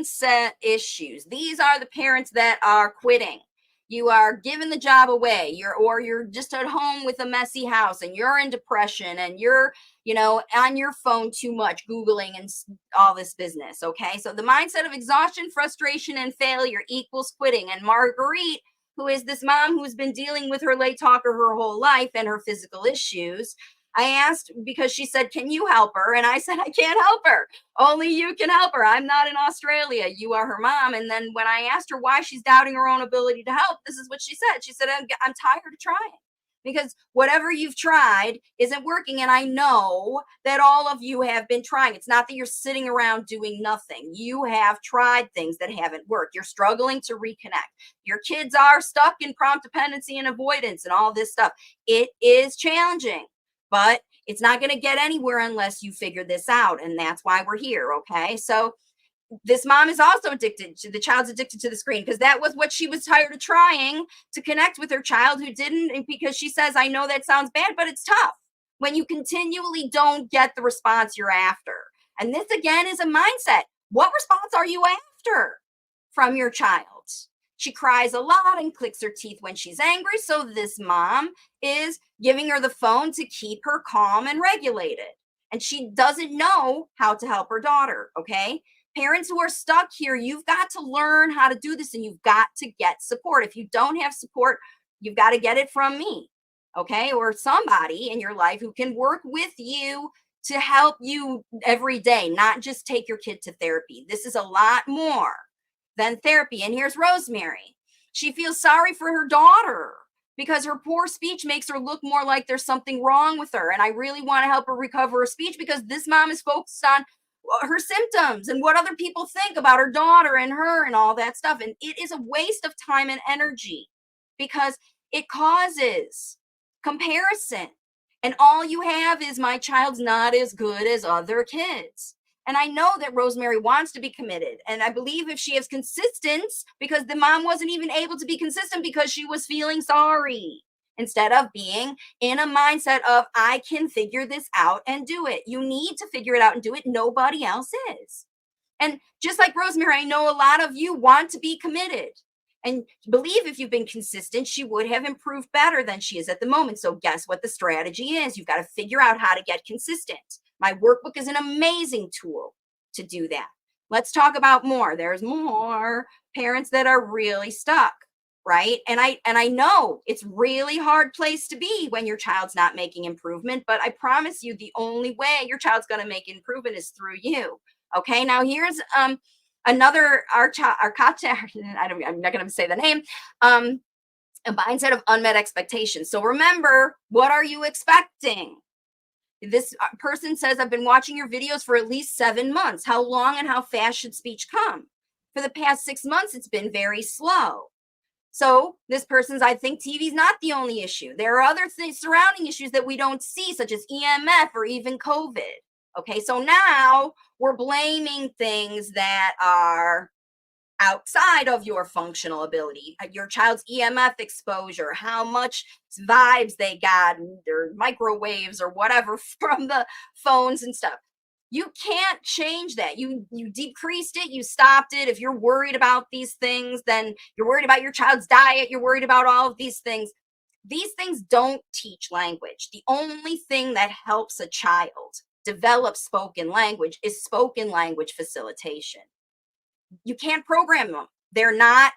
mindset issues. These are the parents that are quitting. You are giving the job away. You're just at home with a messy house and you're in depression and you're, on your phone too much, Googling and all this business. Okay. So the mindset of exhaustion, frustration, and failure equals quitting. And Marguerite, who is this mom who's been dealing with her late talker her whole life and her physical issues, I asked because she said, "Can you help her?" And I said, "I can't help her. Only you can help her. I'm not in Australia. You are her mom." And then when I asked her why she's doubting her own ability to help, this is what she said. She said, I'm tired of trying because whatever you've tried isn't working. And I know that all of you have been trying. It's not that you're sitting around doing nothing. You have tried things that haven't worked. You're struggling to reconnect. Your kids are stuck in prompt dependency and avoidance and all this stuff. It is challenging. But it's not going to get anywhere unless you figure this out. And that's why we're here. Okay. So this mom is also the child's addicted to the screen because that was what she was tired of trying to connect with her child who didn't. And because she says, I know that sounds bad, but it's tough when you continually don't get the response you're after. And this again is a mindset. What response are you after from your child? She cries a lot and clicks her teeth when she's angry. So this mom is giving her the phone to keep her calm and regulated. And she doesn't know how to help her daughter, okay? Parents who are stuck here, you've got to learn how to do this and you've got to get support. If you don't have support, you've got to get it from me, okay? Or somebody in your life who can work with you to help you every day, not just take your kid to therapy. This is a lot more than therapy. And here's Rosemary. She feels sorry for her daughter because her poor speech makes her look more like there's something wrong with her. And I really want to help her recover her speech because this mom is focused on her symptoms and what other people think about her daughter and her and all that stuff. And it is a waste of time and energy because it causes comparison. And all you have is my child's not as good as other kids. And I know that Rosemary wants to be committed. And I believe if she has consistency, because the mom wasn't even able to be consistent because she was feeling sorry instead of being in a mindset of, I can figure this out and do it. You need to figure it out and do it. Nobody else is. And just like Rosemary, I know a lot of you want to be committed and believe if you've been consistent, she would have improved better than she is at the moment. So guess what the strategy is? You've got to figure out how to get consistent. My workbook is an amazing tool to do that. Let's talk about more. There's more parents that are really stuck, right? And I know it's really hard place to be when your child's not making improvement, but I promise you the only way your child's going to make improvement is through you. Okay? Now here's another I'm not going to say the name. A mindset of unmet expectations. So remember, what are you expecting? This person says, I've been watching your videos for at least 7 months. How long and how fast should speech come? For the past 6 months, it's been very slow. So this person's, I think TV is not the only issue. There are other things, surrounding issues that we don't see, such as EMF or even COVID. Okay, so now we're blaming things that are outside of your functional ability, your child's EMF exposure, how much vibes they got, or microwaves or whatever from the phones and stuff. You can't change that. You decreased it, you stopped it. If you're worried about these things, then you're worried about your child's diet, you're worried about all of these things. These things don't teach language. The only thing that helps a child develop spoken language is spoken language facilitation. You can't program them. They're not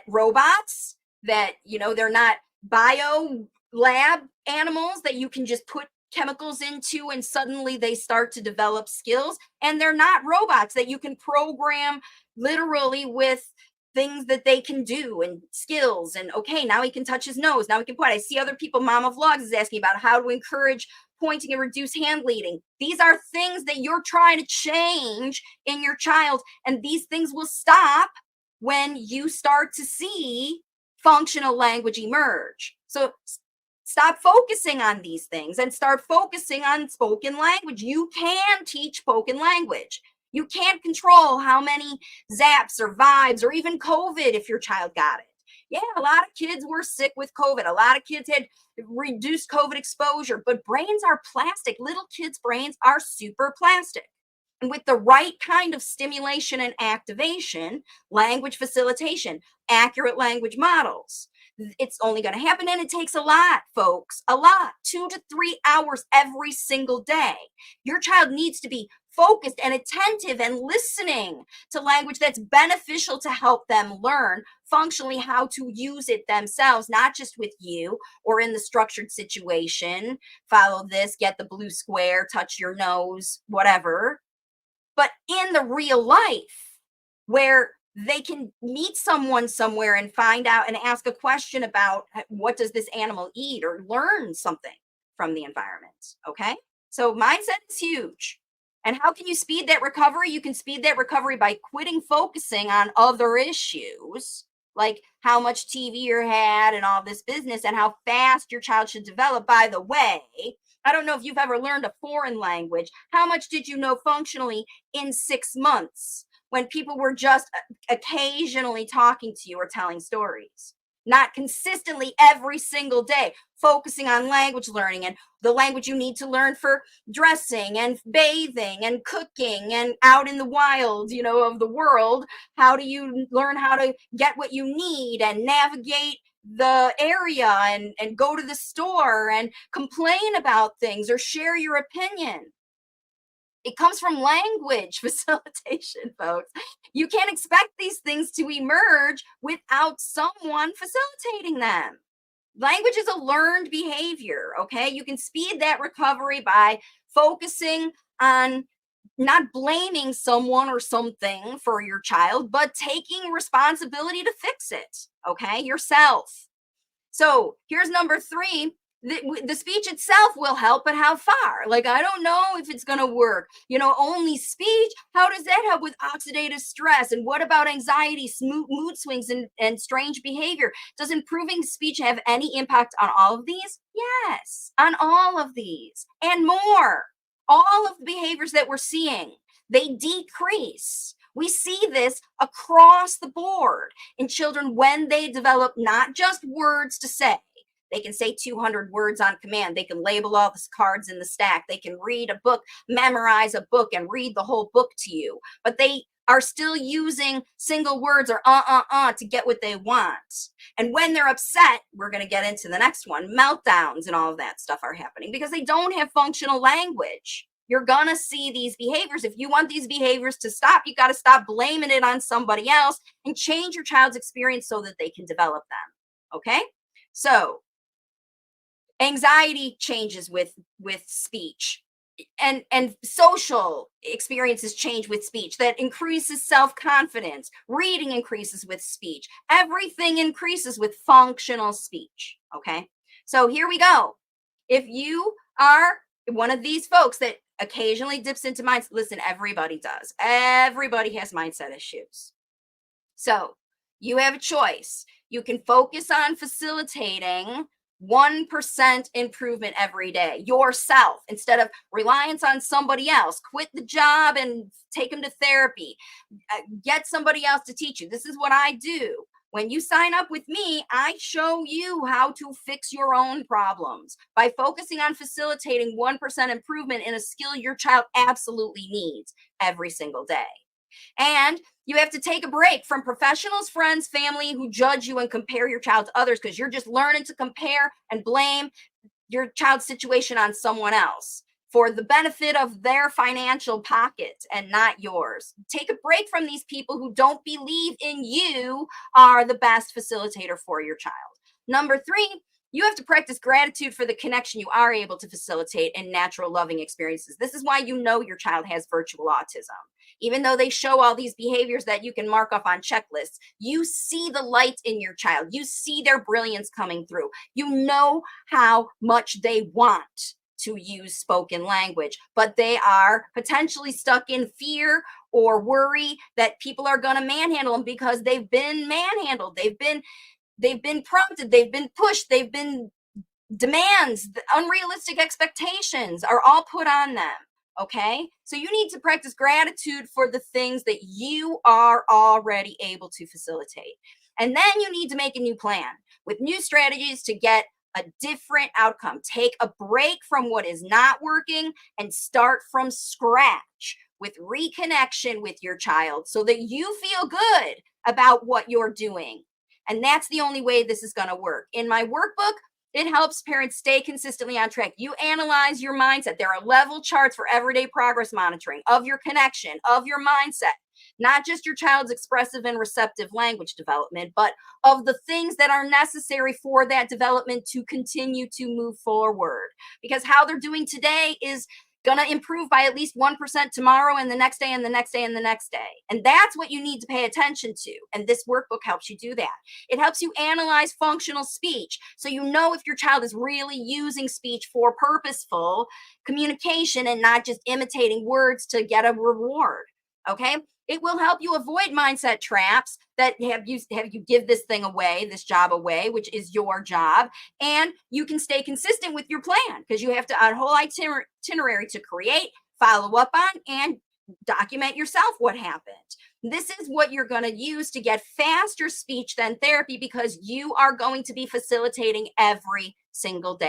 robots that, they're not bio lab animals that you can just put chemicals into and suddenly they start to develop skills. And they're not robots that you can program literally with things that they can do and skills. And okay, now he can touch his nose. Now he can point. I see other people, Mama Vlogs is asking about how to encourage pointing and reduce hand leading. These are things that you're trying to change in your child. And these things will stop when you start to see functional language emerge. So stop focusing on these things and start focusing on spoken language. You can teach spoken language. You can't control how many zaps or vibes or even COVID if your child got it. Yeah, a lot of kids were sick with COVID. A lot of kids had reduced COVID exposure, but brains are plastic. Little kids' brains are super plastic. And with the right kind of stimulation and activation, language facilitation, accurate language models, it's only going to happen. And it takes a lot, folks, a lot, 2 to 3 hours every single day. Your child needs to be focused and attentive and listening to language that's beneficial to help them learn functionally how to use it themselves, not just with you or in the structured situation. Follow this, get the blue square, touch your nose, whatever, but in the real life where they can meet someone somewhere and find out and ask a question about what does this animal eat, or learn something from the environment. Okay, so mindset is huge. And how can you speed that recovery? You can speed that recovery by quitting focusing on other issues, like how much TV you had and all this business, and how fast your child should develop. By the way, I don't know if you've ever learned a foreign language. How much did you know functionally in 6 months when people were just occasionally talking to you or telling stories? Not consistently every single day, focusing on language learning and the language you need to learn for dressing and bathing and cooking and out in the wild, of the world. How do you learn how to get what you need and navigate the area and go to the store and complain about things or share your opinion? It comes from language facilitation, folks. You can't expect these things to emerge without someone facilitating them. Language is a learned behavior, okay? You can speed that recovery by focusing on not blaming someone or something for your child, but taking responsibility to fix it, okay? Yourself. So here's number three. The speech itself will help, but how far? Like, I don't know if it's going to work. Only speech. How does that help with oxidative stress? And what about anxiety, mood swings, and strange behavior? Does improving speech have any impact on all of these? Yes, on all of these and more. All of the behaviors that we're seeing, they decrease. We see this across the board in children when they develop not just words to say. They can say 200 words on command. They can label all the cards in the stack. They can read a book, memorize a book, and read the whole book to you. But they are still using single words or to get what they want. And when they're upset, we're going to get into the next one, meltdowns and all of that stuff are happening because they don't have functional language. You're going to see these behaviors. If you want these behaviors to stop, you got to stop blaming it on somebody else and change your child's experience so that they can develop them. Okay? So, anxiety changes with speech, and social experiences change with speech. That increases self-confidence. Reading increases with speech. Everything increases with functional speech. Okay? So here we go. If you are one of these folks that occasionally dips into mindset, listen, everybody does. Everybody has mindset issues. So you have a choice. You can focus on facilitating 1% improvement every day yourself instead of reliance on somebody else. Quit the job and take them to therapy. Get somebody else to teach you. This is what I do. When you sign up with me, I show you how to fix your own problems by focusing on facilitating 1% improvement in a skill your child absolutely needs every single day. And you have to take a break from professionals, friends, family who judge you and compare your child to others because you're just learning to compare and blame your child's situation on someone else for the benefit of their financial pocket and not yours. Take a break from these people who don't believe in you are the best facilitator for your child. Number three, you have to practice gratitude for the connection you are able to facilitate in natural loving experiences. This is why you know your child has virtual autism. Even though they show all these behaviors that you can mark off on checklists, you see the light in your child. You see their brilliance coming through. You know how much they want to use spoken language, but they are potentially stuck in fear or worry that people are going to manhandle them because they've been manhandled. They've been prompted, they've been pushed, they've been demands, unrealistic expectations are all put on them. Okay, so you need to practice gratitude for the things that you are already able to facilitate. And then you need to make a new plan with new strategies to get a different outcome. Take a break from what is not working and start from scratch with reconnection with your child so that you feel good about what you're doing. And that's the only way this is going to work. In my workbook, it helps parents stay consistently on track. You analyze your mindset. There are level charts for everyday progress monitoring of your connection, of your mindset, not just your child's expressive and receptive language development, but of the things that are necessary for that development to continue to move forward. Because how they're doing today is going to improve by at least 1% tomorrow and the next day and the next day and the next day. And that's what you need to pay attention to. And this workbook helps you do that. It helps you analyze functional speech so you know if your child is really using speech for purposeful communication and not just imitating words to get a reward. Okay? It will help you avoid mindset traps that have you give this thing away, this job away, which is your job, and you can stay consistent with your plan because you have a whole itinerary to create, follow up on, and document yourself what happened. This is what you're going to use to get faster speech than therapy because you are going to be facilitating every single day.